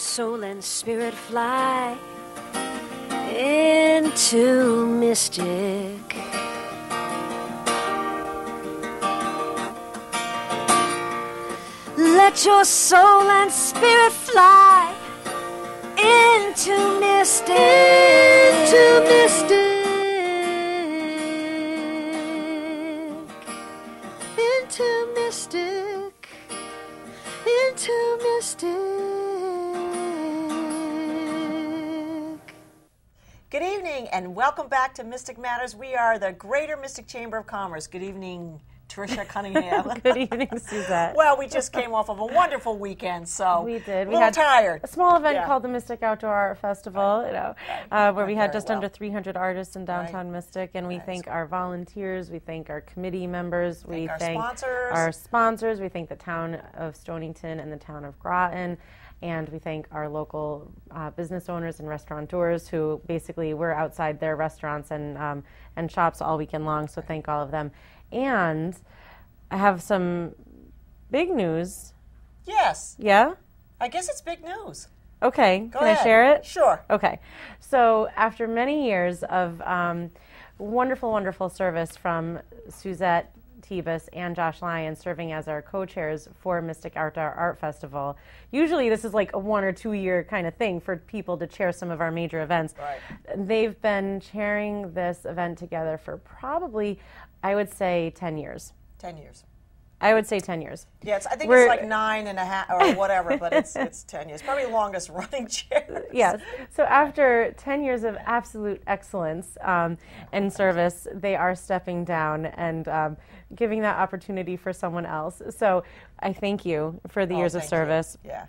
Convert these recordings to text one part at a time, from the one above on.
soul and spirit fly into mystic. Let your soul and spirit fly into mystic. Into mystic. Into mystic. Into mystic. Good evening and welcome back to Mystic Matters. We are the Greater Mystic Chamber of Commerce. Good evening, Tricia Cunningham. Good evening, Suzette. Well, we just came off of a wonderful weekend, so we did. We had tired. A small event called the Mystic Outdoor Art Festival, where we had just well. under 300 artists in downtown Mystic, and we thank our volunteers, we thank our committee members, we thank our sponsors, we thank the town of Stonington and the town of Groton. And we thank our local business owners and restaurateurs who basically were outside their restaurants and shops all weekend long, so thank all of them. And I have some big news. Yes. Yeah? I guess it's big news. Okay. Go Can ahead. I share it? Sure. Okay. So after many years of wonderful, wonderful service from Suzette Tebus and Josh Lyon serving as our co-chairs for Mystic Outdoor Art Festival. Usually this is like a 1 or 2 year kind of thing for people to chair some of our major events. Right. They've been chairing this event together for probably, I would say, 10 years. 10 years. I would say 10 years. Yes, I think it's like 9.5 or whatever, but it's 10 years. Probably the longest running chair. Yes. So after 10 years of absolute excellence and service, they are stepping down and giving that opportunity for someone else. So I thank you for the years of service. You. Yeah.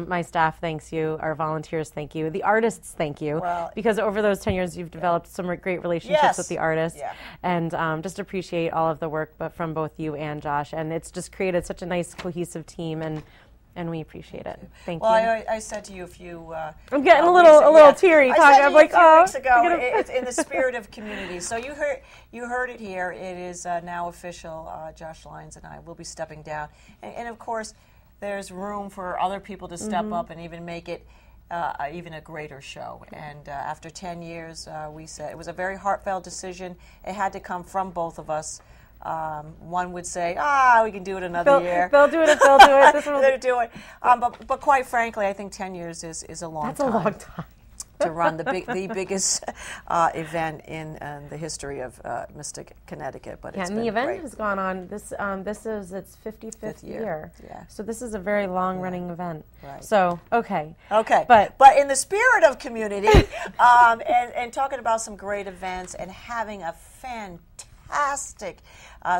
My staff thanks you. Our volunteers thank you. The artists thank you. Well, because over those 10 years, you've developed some great relationships with the artists. Yeah. And just appreciate all of the work from both you and Josh. And it's just created such a nice, cohesive team, and we appreciate it. Thank you. Well, I said to you a few... I'm getting a little teary talking. I'm like, oh. Weeks ago, it's in the spirit of community. So you heard it here. It is now official. Josh Lyons and I will be stepping down. And of course, there's room for other people to step up and even make it even a greater show. And after 10 years, we said it was a very heartfelt decision. It had to come from both of us. One would say, we can do it another year. They'll do it if they'll do it. This one They'll do it. But quite frankly, I think 10 years is a long time. That's a long time. To run the biggest event in the history of Mystic, Connecticut. But it's and the event has gone on. This is its 55th year. Yeah. So this is a very long-running event. Right. So okay. But in the spirit of community, and talking about some great events and having a fantastic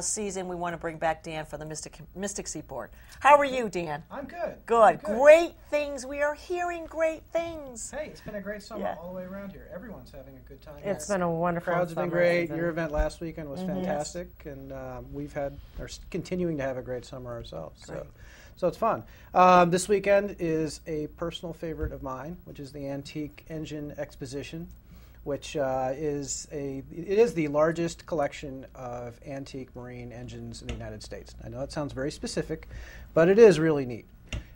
season, we want to bring back Dan for the Mystic Seaport. How are you, Dan? I'm good. Good. I'm good. Great things. We are hearing great things. Hey, it's been a great summer all the way around here. Everyone's having a good time. It's been a wonderful Crowds have been summer great. season. Your event last weekend was fantastic, and we've are continuing to have a great summer ourselves. So it's fun. This weekend is a personal favorite of mine, which is the Antique Engine Exposition, which is the largest collection of antique marine engines in the United States. I know that sounds very specific, but it is really neat.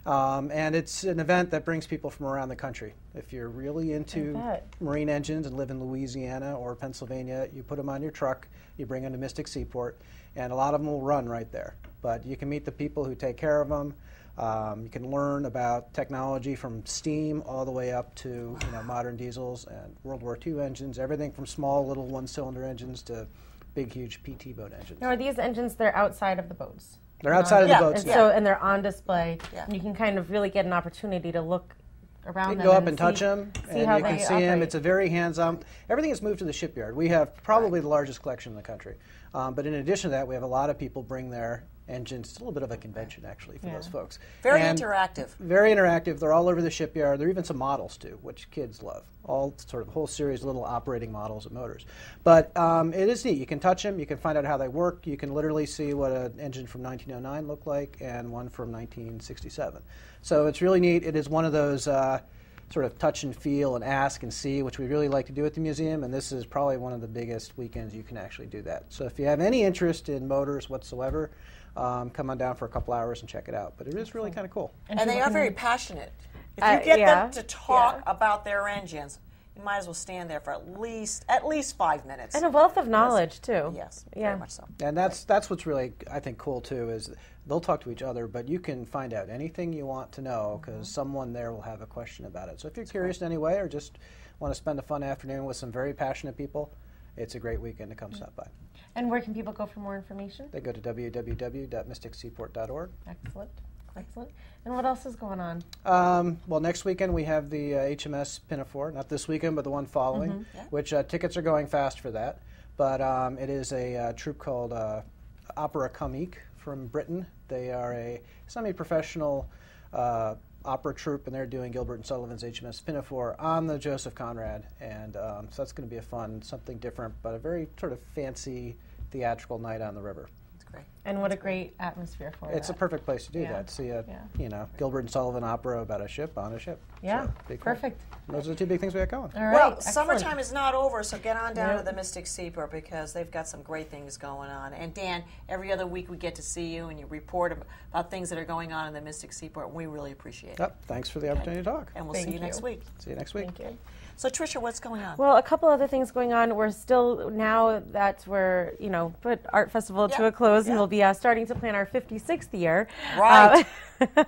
And it's an event that brings people from around the country. If you're really into marine engines and live in Louisiana or Pennsylvania, you put them on your truck, you bring them to Mystic Seaport, and a lot of them will run right there. But you can meet the people who take care of them. You can learn about technology from steam all the way up to modern diesels and World War II engines, everything from small little one-cylinder engines to big, huge PT boat engines. Now, are these engines, they're outside of the boats? They're outside of the boats. And they're on display. Yeah. And you can kind of really get an opportunity to look around them. You can go up and touch them, and how you can see them. It's a very hands-on. Everything is moved to the shipyard. We have probably the largest collection in the country. But in addition to that, we have a lot of people bring their engines. It's a little bit of a convention, actually, for those folks. Very interactive. Very interactive. They're all over the shipyard. There are even some models, too, which kids love. All sort of a whole series of little operating models of motors. But it is neat. You can touch them. You can find out how they work. You can literally see what an engine from 1909 looked like and one from 1967. So it's really neat. It is one of those sort of touch and feel and ask and see, which we really like to do at the museum, and this is probably one of the biggest weekends you can actually do that. So if you have any interest in motors whatsoever, come on down for a couple hours and check it out. But it is really kind of cool. And they are very passionate. If you get them to talk about their engines, you might as well stand there for at least 5 minutes. And a wealth of knowledge, too. Yes, very much so. And that's what's really, I think, cool, too, is they'll talk to each other, but you can find out anything you want to know because someone there will have a question about it. So if you're curious in any way or just want to spend a fun afternoon with some very passionate people, it's a great weekend to come stop by. And where can people go for more information? They go to www.mysticseaport.org. Excellent. Excellent. And what else is going on? Well, next weekend we have the HMS Pinafore, not this weekend, but the one following, which tickets are going fast for that. But it is a troupe called Opera Comique from Britain. They are a semi-professional opera troupe, and they're doing Gilbert and Sullivan's HMS Pinafore on the Joseph Conrad. And so that's going to be a fun, something different, but a very sort of fancy theatrical night on the river. Great. And what a great atmosphere for it. It's a perfect place to do that. See a Gilbert and Sullivan opera about a ship on a ship. Yeah, so, perfect. Those are the two big things we got going. All right, well, excellent. Summertime is not over, so get on down to the Mystic Seaport because they've got some great things going on. And Dan, every other week we get to see you and you report about things that are going on in the Mystic Seaport, and we really appreciate it. Yep, thanks for the opportunity to talk. And we'll see you next week. See you next week. Thank you. So, Tricia, what's going on? Well, a couple other things going on. We're still, now that we're, put Art Festival to a close, and we'll be starting to plan our 56th year. Right.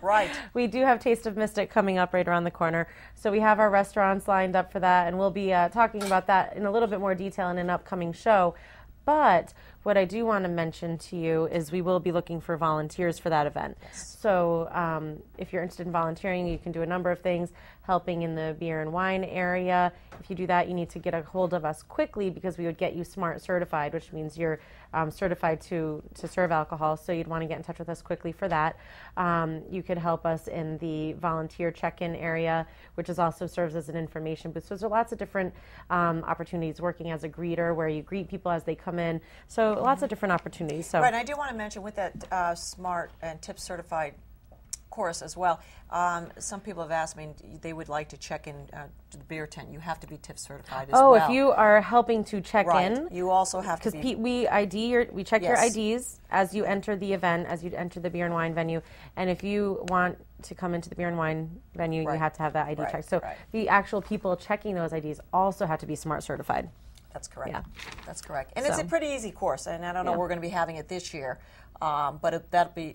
Right. We do have Taste of Mystic coming up right around the corner. So we have our restaurants lined up for that, and we'll be talking about that in a little bit more detail in an upcoming show. But what I do want to mention to you is we will be looking for volunteers for that event. Yes. So if you're interested in volunteering, you can do a number of things, helping in the beer and wine area. If you do that, you need to get a hold of us quickly because we would get you SMART certified, which means you're certified to serve alcohol. So you'd want to get in touch with us quickly for that. You could help us in the volunteer check-in area, which also serves as an information booth. So there's lots of different opportunities, working as a greeter where you greet people as they come in. So lots of different opportunities. So. Right, and I do want to mention with that SMART and TIP certified course as well, some people have asked me they would like to check in to the beer tent. You have to be TIP certified as well. Oh, if you are helping to check in. You also have to be. Because we check your IDs as you enter the event, as you enter the beer and wine venue. And if you want to come into the beer and wine venue, you have to have that ID checked. So the actual people checking those IDs also have to be SMART certified. That's correct. Yeah. That's correct. And it's a pretty easy course, and I don't know we're going to be having it this year, but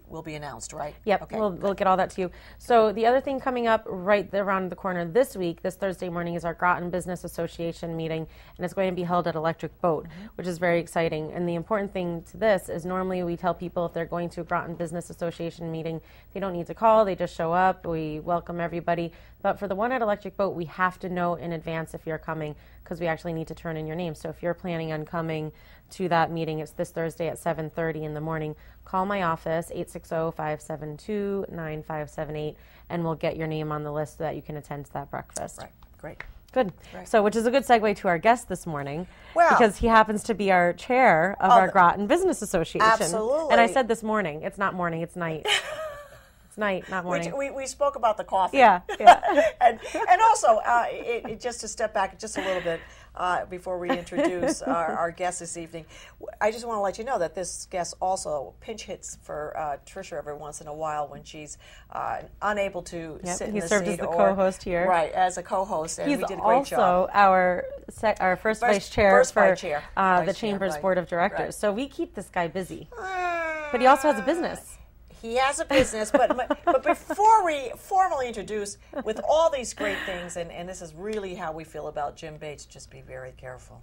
will be announced, right? Yep, okay. We'll get all that to you. So the other thing coming up right around the corner this week, this Thursday morning, is our Groton Business Association meeting, and it's going to be held at Electric Boat, which is very exciting. And the important thing to this is normally we tell people if they're going to a Groton Business Association meeting, they don't need to call, they just show up, we welcome everybody. But for the one at Electric Boat, we have to know in advance if you're coming because we actually need to turn in your name. So if you're planning on coming to that meeting, it's this Thursday at 7:30 in the morning. Call my office, 860-572-9578, and we'll get your name on the list so that you can attend to that breakfast. Right, great. Good. Right. So, which is a good segue to our guest this morning, because he happens to be our chair of our Groton Business Association. Absolutely. And I said this morning. It's not morning, it's night. Night, not morning. We spoke about the coffee. Yeah. and also, just to step back just a little bit before we introduce our guest this evening, I just want to let you know that this guest also pinch hits for Tricia every once in a while when she's unable to sit in the seat. He served as the co-host here. Right, as a co-host, and we did a great job. He's also our first vice chair for the Chamber's Board of Directors. Right. So we keep this guy busy. But he also has a business. He has a business, but before we formally introduce, with all these great things, and this is really how we feel about Jim Bates, just be very careful,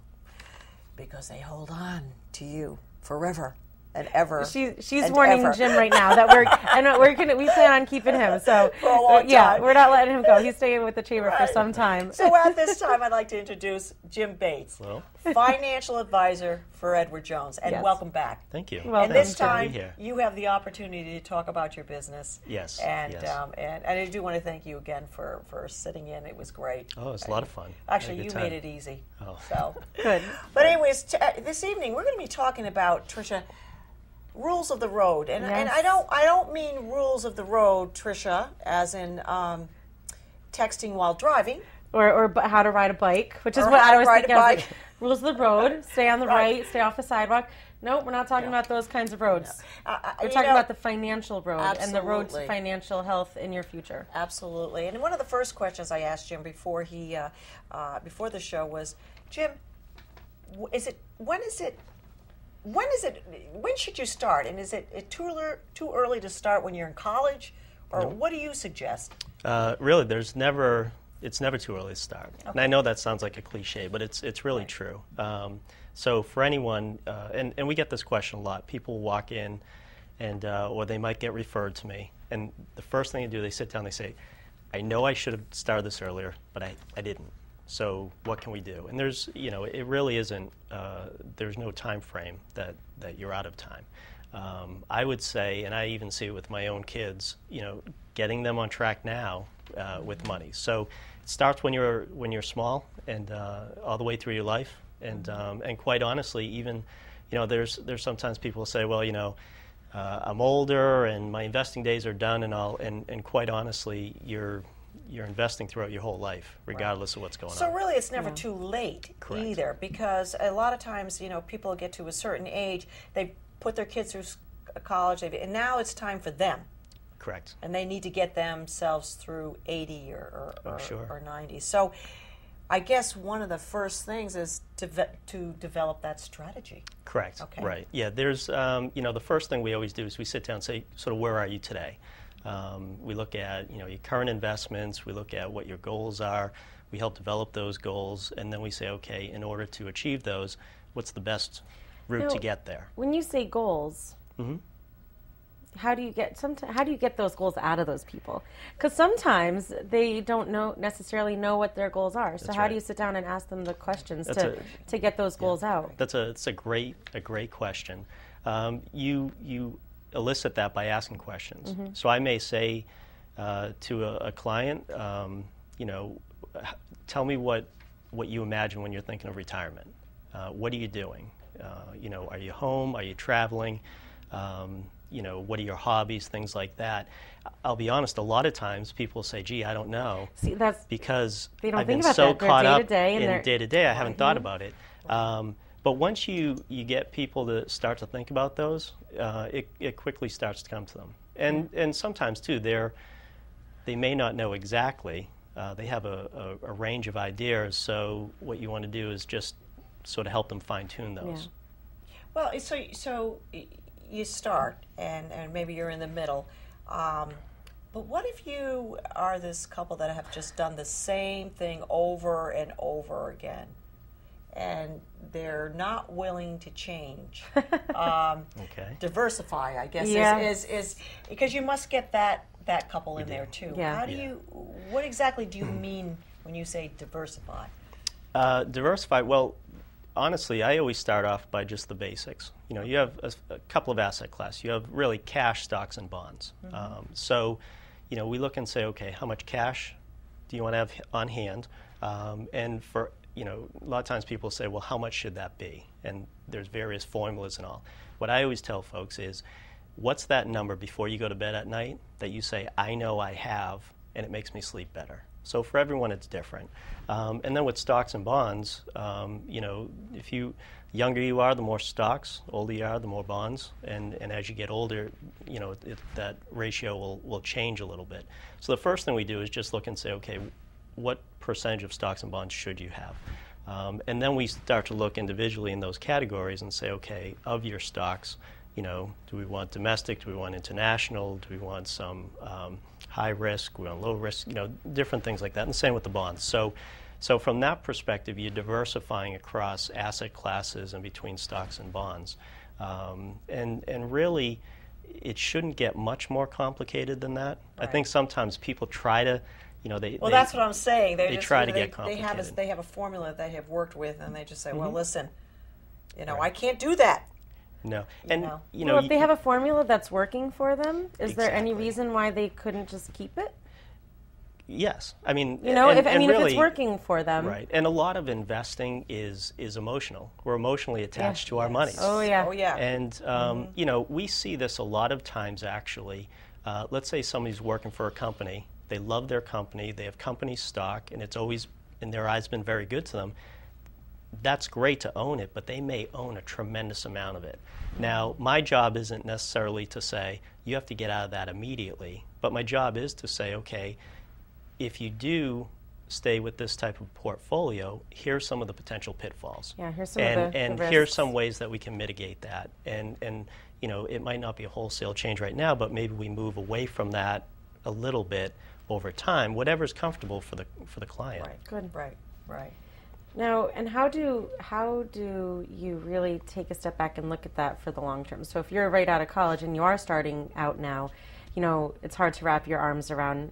because they hold on to you forever and ever. She's warning Jim right now that we plan on keeping him. So for a long time. We're not letting him go. He's staying with the Chamber for some time. So at this time, I'd like to introduce Jim Bates, financial advisor for Edward Jones, and welcome back. Thank you. Welcome. And this time, you have the opportunity to talk about your business. Yes. And I do want to thank you again for sitting in. It was great. Oh, it's a lot of fun. Actually, you made it easy. Oh. So good. But anyways, this evening we're going to be talking about, Tricia, rules of the road, and I don't mean rules of the road, Tricia, as in texting while driving, or how to ride a bike, which is what I was thinking. Rules of the road: stay on the right, stay off the sidewalk. Nope, we're not talking about those kinds of roads. No. We're talking about the financial road absolutely. and the road to financial health in your future. Absolutely. And one of the first questions I asked Jim before before the show was, Jim, when should you start? And is it too early to start when you're in college, or what do you suggest? Really, it's never too early to start. Okay. And I know that sounds like a cliche, but it's really true. So for anyone, and we get this question a lot, people walk in and or they might get referred to me, and the first thing they do, they sit down, they say, I know I should have started this earlier, but I didn't. So what can we do? And there's, it really isn't, there's no time frame that you're out of time. I would say, and I even see it with my own kids, getting them on track now with money. So it starts when you're small and all the way through your life. And quite honestly, even, there's sometimes people say, well, I'm older and my investing days are done and all. And quite honestly, you're investing throughout your whole life, regardless of what's going on. So really, it's never too late either, because a lot of times, people get to a certain age, they put their kids through college, and now it's time for them. Correct. And they need to get themselves through 80 or 90. So I guess one of the first things is to develop that strategy. Correct. Okay. Right. Yeah, there's, the first thing we always do is we sit down and say, sort of, where are you today? We look at, your current investments, we look at what your goals are, we help develop those goals, and then we say, okay, in order to achieve those, what's the best route to get there? When you say goals, how do you get those goals out of those people? Because sometimes they don't necessarily know what their goals are. So how do you sit down and ask them the questions to get those goals out? It's a great question. You elicit that by asking questions. So I may say to a client, tell me what you imagine when you're thinking of retirement. What are you doing? Are you home? Are you traveling? What are your hobbies? Things like that. I'll be honest, a lot of times people say, gee, I don't know. See, that's because they don't I've think been about so that. caught up day in day-to-day, I haven't thought about it. But once you get people to start to think about those, it quickly starts to come to them. And sometimes, too, they may not know exactly. They have a range of ideas, so what you want to do is just sort of help them fine-tune those. Yeah. Well, so you start, and maybe you're in the middle. But what if you are this couple that have just done the same thing over and over again, and they're not willing to change? Okay. Diversify, I guess, is because you must get that couple in there too. Yeah. How do you? What exactly do you mean when you say diversify? Diversify. Well, honestly, I always start off by just the basics. You have a couple of asset classes. You have really cash, stocks, and bonds. So, we look and say, okay, how much cash do you want to have on hand? And for, a lot of times people say, well, how much should that be? And there's various formulas and all. What I always tell folks is, what's that number before you go to bed at night that you say, I know I have, and it makes me sleep better? So for everyone, it's different. And then with stocks and bonds, if younger you are, the more stocks; older you are, the more bonds. And as you get older, that ratio will change a little bit. So the first thing we do is just look and say, okay, what percentage of stocks and bonds should you have? And then we start to look individually in those categories and say, okay, of your stocks, do we want domestic? Do we want international? Do we want some high risk? We want low risk? Different things like that. And the same with the bonds. So from that perspective, you're diversifying across asset classes and between stocks and bonds. And really, it shouldn't get much more complicated than that. Right. I think sometimes people try to, that's what I'm saying. They try to get complicated. They have a formula they have worked with, and they just say, well, listen, I can't do that. No, and well, if they have a formula that's working for them, is there any reason why they couldn't just keep it? Yes, I mean, if it's working for them, right? And a lot of investing is emotional. We're emotionally attached to our money. Oh yeah, And we see this a lot of times. Actually, let's say somebody's working for a company. They love their company. They have company stock, and it's always, in their eyes, been very good to them. that's great to own it, but they may own a tremendous amount of it. Now, my job isn't necessarily to say, you have to get out of that immediately, but my job is to say, okay, if you do stay with this type of portfolio, here's some of the potential pitfalls. Yeah, here's some of the and here's some ways that we can mitigate that. And you know, it might not be a wholesale change right now, but maybe we move away from that a little bit over time, whatever's comfortable for the client. Right. Good. Right. Now, and how do you really take a step back and look at that for the long term? So if you're right out of college and you are starting out now, you know, it's hard to wrap your arms around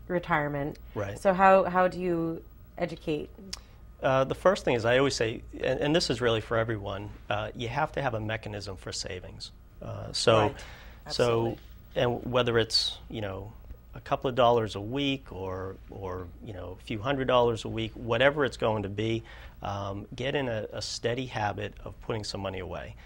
retirement. Right. So how do you educate? The first thing is, I always say, and this is really for everyone, you have to have a mechanism for savings. And whether it's, you know, a couple of dollars a week or you know, a few $100s a week, whatever it's going to be, get in a steady habit of putting some money away.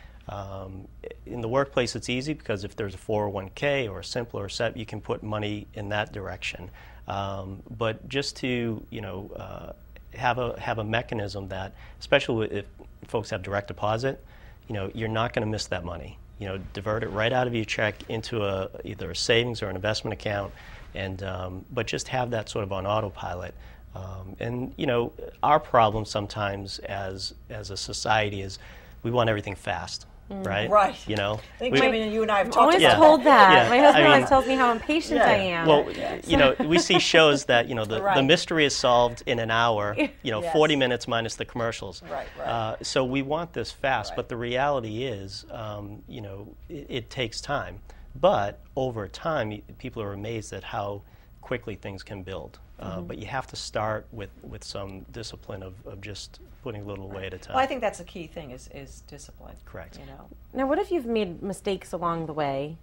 In the workplace, it's easy because if there's a 401k or a simpler or SEP, you can put money in that direction. But just to, you know, have a mechanism that, especially if folks have direct deposit, you know, you're not going to miss that money. You know, divert it right out of your check into either a savings or an investment account, and but just have that sort of on autopilot. And you know, our problem sometimes as a society is we want everything fast. Right? Right. You know? I think Jimmy and you and I have talked about told that. Yeah. My husband always tells me how impatient I am. Well, you know, we see shows that, you know, the mystery is solved in an hour, you know, 40 minutes minus the commercials. Right. So we want this fast, but the reality is, you know, it takes time. But over time, people are amazed at how quickly things can build. But you have to start with some discipline of just putting a little away at a time. Well, I think that's the key thing is discipline. Correct. You know. Now, what if you've made mistakes along the way,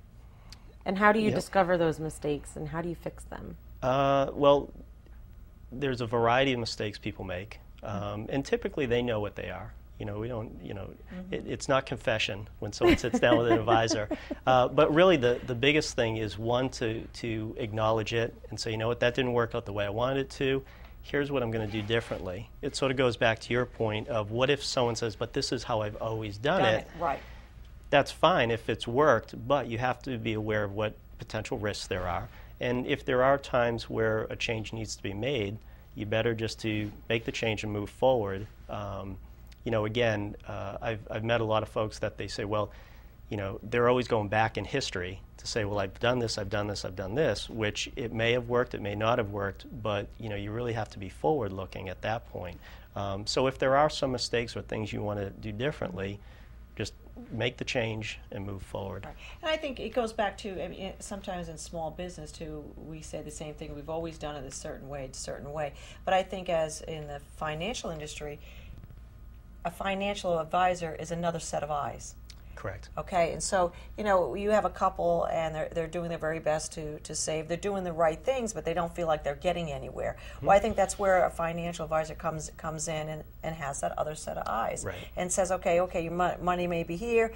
and how do you discover those mistakes, and how do you fix them? Well, there's a variety of mistakes people make, and typically they know what they are. You know, we don't, you know, it's not confession when someone sits down with an advisor. But really the biggest thing is, one, to acknowledge it and say, you know what, that didn't work out the way I wanted it to. Here's what I'm going to do differently. It sort of goes back to your point of, what if someone says, but this is how I've always done it. Right. That's fine if it's worked, but you have to be aware of what potential risks there are. And if there are times where a change needs to be made, you better just to make the change and move forward. You know, again, I've met a lot of folks that they say, well, you know, they're always going back in history to say, well, I've done this, I've done this, I've done this, which it may have worked, it may not have worked, but, you know, you really have to be forward-looking at that point. So if there are some mistakes or things you want to do differently, just make the change and move forward. Right. And I think it goes back to, I mean, sometimes in small business too, we say the same thing. We've always done it a certain way. But I think as in the financial industry, a financial advisor is another set of eyes. Correct. Okay, and so, you know, you have a couple and they're doing their very best to save. They're doing the right things, but they don't feel like they're getting anywhere. Well, I think that's where a financial advisor comes in and has that other set of eyes. Right. And says, okay, your money may be here,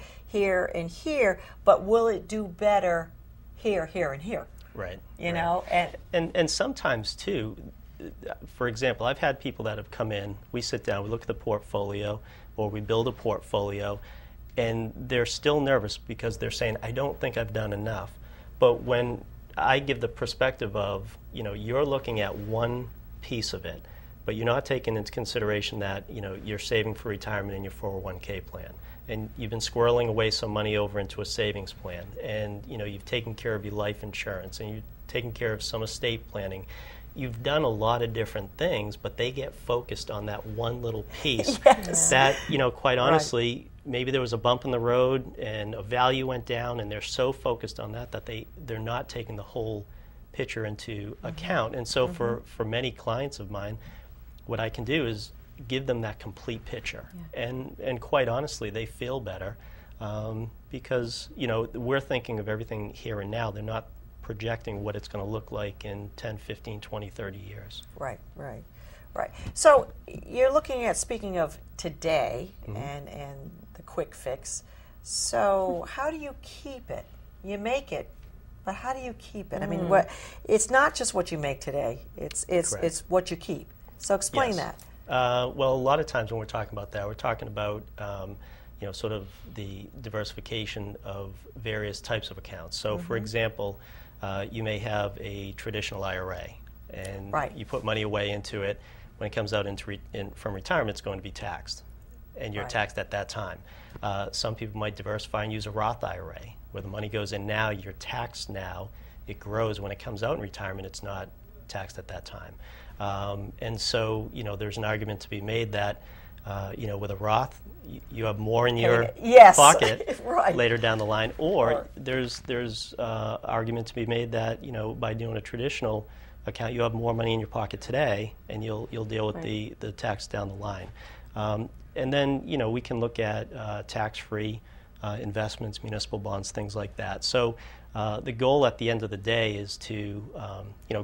and here, but will it do better here, and here? Right. You know? And sometimes, too, for example, I've had people that have come in, we sit down, we look at the portfolio, or we build a portfolio, and they're still nervous because they're saying, I don't think I've done enough. But when I give the perspective of, you know, you're looking at one piece of it, but you're not taking into consideration that, you know, you're saving for retirement in your 401k plan, and you've been squirreling away some money over into a savings plan, and, you know, you've taken care of your life insurance, and you've taken care of some estate planning. You've done a lot of different things, but they get focused on that one little piece that, you know, quite honestly, maybe there was a bump in the road and a value went down, and they're so focused on that they're not taking the whole picture into account. And so for many clients of mine, what I can do is give them that complete picture. And quite honestly, they feel better because, you know, we're thinking of everything here and now. They're not projecting what it's going to look like in 10, 15, 20, 30 years. Right. So you're looking at, speaking of today and the quick fix, so how do you keep it? You make it, but how do you keep it? I mean, it's not just what you make today, it's what you keep. So explain that. Well, a lot of times when we're talking about that, we're talking about sort of the diversification of various types of accounts. So, for example, you may have a traditional IRA, and you put money away into it. When it comes out from retirement, it's going to be taxed, and you're taxed at that time. Some people might diversify and use a Roth IRA, where the money goes in now, you're taxed now, it grows. When it comes out in retirement, it's not taxed at that time. And so, there's an argument to be made that, with a Roth, you have more in your pocket later down the line, or there's argument to be made that, by doing a traditional account, you have more money in your pocket today, and you'll deal with the tax down the line. And then, we can look at tax-free investments, municipal bonds, things like that. So the goal at the end of the day is to,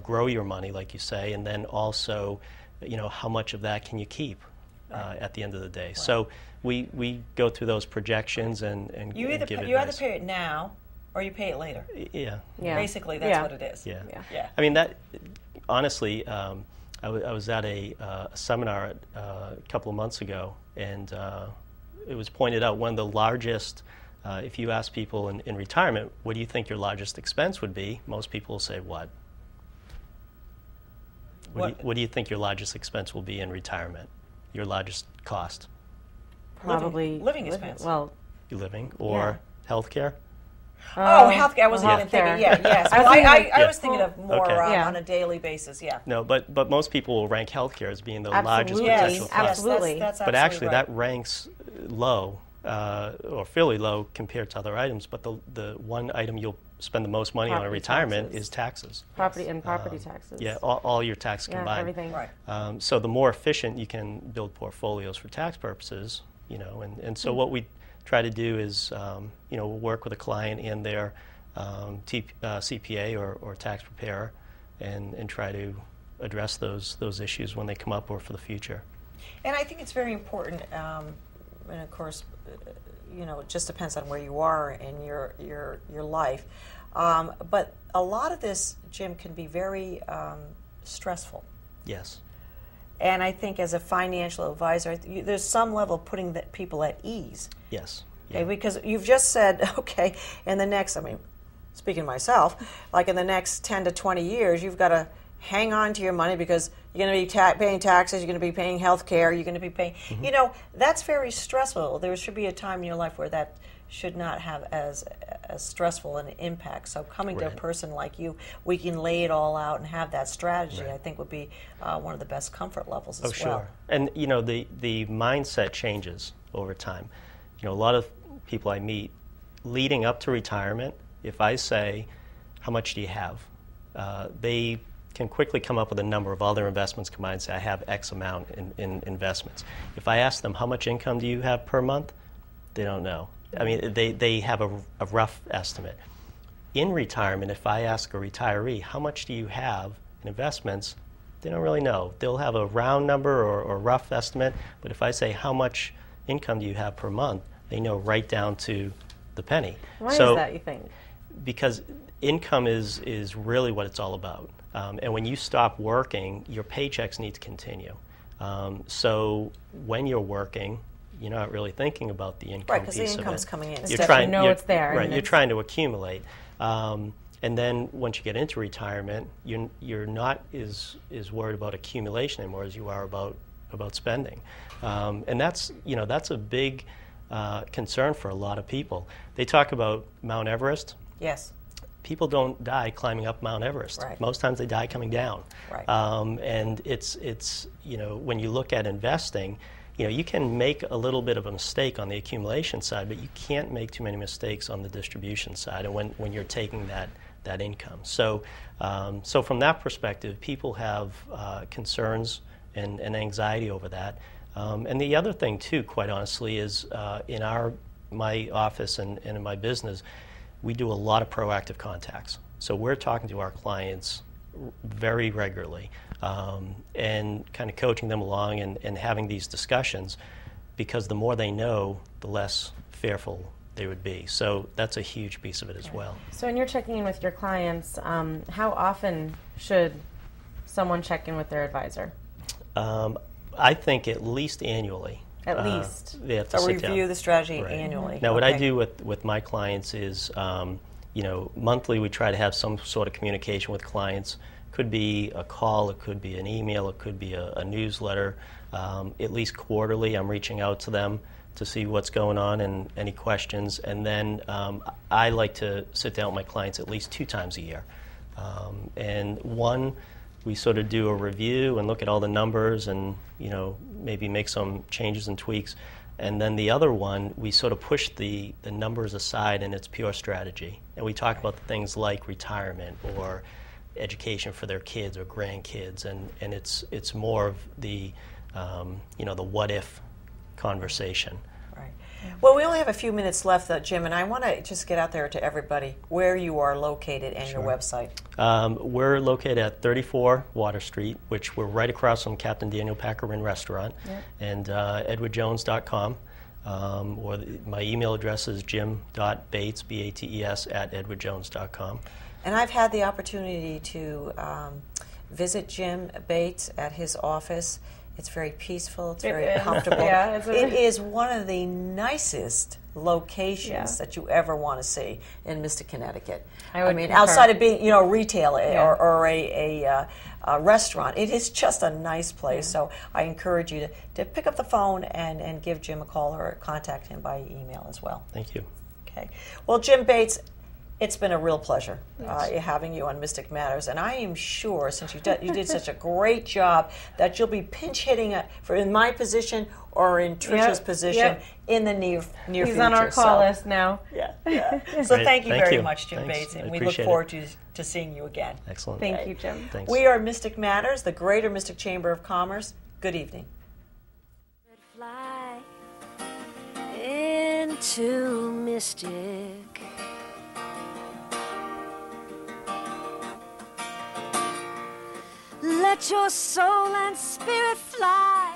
grow your money, like you say, and then also, how much of that can you keep at the end of the day. Right. So we go through those projections and you either give advice. You either pay it now or you pay it later. Yeah. Basically, that's what it is. Yeah. I mean, that honestly, I was at a seminar a couple of months ago, and it was pointed out one of the largest. If you ask people in retirement, what do you think your largest expense would be? Most people will say what? What do you think your largest expense will be in retirement? Your largest cost? Probably living expense. Well, living or health care? Healthcare. I wasn't even thinking. Yes. I was thinking of more on a daily basis. Yeah. No, but most people will rank healthcare as being the largest potential cost. Absolutely. That's but actually, that ranks low or fairly low compared to other items. But the one item you'll spend the most money on in retirement is taxes. Property taxes. Yeah, all your taxes combined. Everything. Right. So the more efficient you can build portfolios for tax purposes, and so what we try to do is, work with a client and their CPA or tax preparer, and try to address those issues when they come up or for the future. And I think it's very important, and of course, it just depends on where you are in your life. But a lot of this, Jim, can be very stressful. Yes. And I think as a financial advisor, there's some level of putting people at ease. Yes. Okay, because you've just said, in the next, speaking of myself, like in the next 10 to 20 years, you've got to hang on to your money because you're going to be paying taxes, you're going to be paying health care, you're going to be paying, that's very stressful. There should be a time in your life where that should not have as stressful an impact. So coming to a person like you, we can lay it all out and have that strategy, I think would be one of the best comfort levels as well. Sure. And, the mindset changes over time. A lot of people I meet leading up to retirement, if I say, how much do you have? They can quickly come up with a number of other investments combined and say, I have X amount in investments. If I ask them, how much income do you have per month? They don't know. They have a rough estimate. In retirement, if I ask a retiree, how much do you have in investments? They don't really know. They'll have a round number or rough estimate, but if I say, how much income do you have per month, they know right down to the penny. Why is that, you think? Because income is really what it's all about. And when you stop working, your paychecks need to continue. So when you're working, you're not really thinking about the income piece of it. Right, because the income's coming in. You're trying, it's there. Right, you're trying to accumulate. And then once you get into retirement, you're not as worried about accumulation anymore as you are about spending. And that's a big concern for a lot of people. They talk about Mount Everest. Yes. People don't die climbing up Mount Everest. Right. Most times they die coming down. Right. And it's when you look at investing, you can make a little bit of a mistake on the accumulation side, but you can't make too many mistakes on the distribution side and when you're taking that income. So from that perspective, people have concerns and anxiety over that. And the other thing, too, quite honestly, is in my office and in my business, we do a lot of proactive contacts. So we're talking to our clients very regularly and kind of coaching them along and having these discussions, because the more they know, the less fearful they would be. So that's a huge piece of it as well. So when you're checking in with your clients, how often should someone check in with their advisor? I think at least annually. At least. They have to so sit review down. the strategy Right. annually. Now, what I do with my clients is, monthly we try to have some sort of communication with clients. Could be a call, it could be an email, it could be a newsletter. At least quarterly, I'm reaching out to them to see what's going on and any questions. And then I like to sit down with my clients at least 2 times a year. And one, we sort of do a review and look at all the numbers and maybe make some changes and tweaks. And then the other one, we sort of push the numbers aside and it's pure strategy. And we talk about things like retirement or education for their kids or grandkids, and it's more of the the what if conversation. Right. Well, we only have a few minutes left, Jim, and I want to just get out there to everybody where you are located and your website. We're located at 34 Water Street, which we're right across from Captain Daniel Packer Inn Restaurant, and edwardjones.com. Or my email address is jim.bates, B-A-T-E-S, @edwardjones.com. And I've had the opportunity to visit Jim Bates at his office. It's very peaceful. It's very comfortable. It is one of the nicest locations that you ever want to see in Mystic, Connecticut. I mean, outside of being, retail or a restaurant, it is just a nice place. So I encourage you to pick up the phone and give Jim a call or contact him by email as well. Thank you. Okay. Well, Jim Bates, it's been a real pleasure having you on Mystic Matters, and I am sure, since you did such a great job, that you'll be pinch hitting in my position or in Tricia's position in the near future. He's on our call list now. So thank you very much, Jim Bates, and we look forward to seeing you again. Excellent. Thank you, Jim. Thanks. We are Mystic Matters, the Greater Mystic Chamber of Commerce. Good evening. Fly into Mystic. Let your soul and spirit fly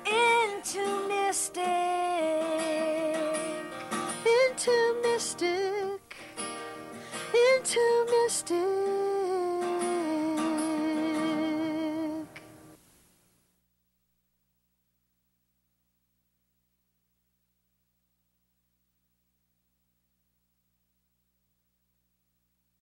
into Mystic, into Mystic, into Mystic.